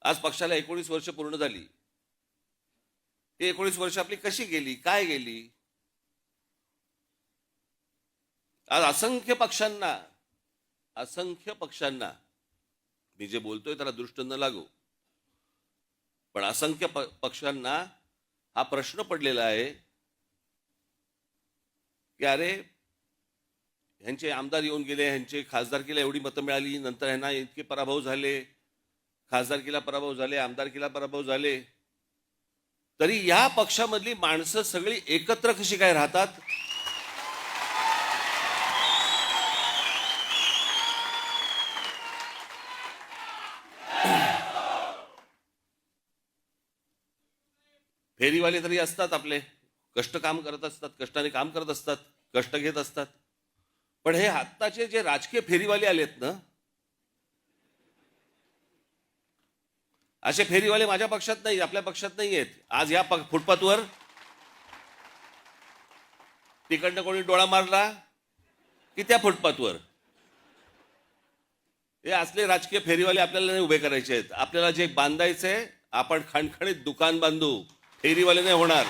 आज पक्षाला 19 वर्ष पूर्ण झाली. ती 19 वर्ष आपली कशी गेली, काय गेली? आज असंख्य पक्षांना मी जे बोलतोय त्याला दृष्ट न लागू, पण असंख्य पक्षांना हा प्रश्न पडलेला आहे की अरे ह्यांचे आमदार येऊन गेले, ह्यांचे खासदारकीला एवढी मतं मिळाली, नंतर ह्यांना इतके पराभव झाले, खासदारकीला पराभव झाले, आमदारकीला पराभव झाले, तरी या पक्षामधली माणसं सगळी एकत्र कशी काय राहतात? फेरीवाले तरी असतात, आपले काम करत असतात, कष्टाने काम करत असतात, कष्ट घेत असतात. पण हे आत्ताचे जे राजकीय फेरीवाले आलेत ना, असे फेरीवाले माझ्या पक्षात नाही, आपल्या पक्षात नाही आहेत. आज या फुटपाथवर तिकडनं कोणी डोळा मारला की त्या फुटपाथवर हे असले राजकीय फेरीवाले आपल्याला नाही उभे करायचे आहेत. आपल्याला जे बांधायचंय, आपण खणखणीत दुकान बांधू, फेरीवाले नाही होणार.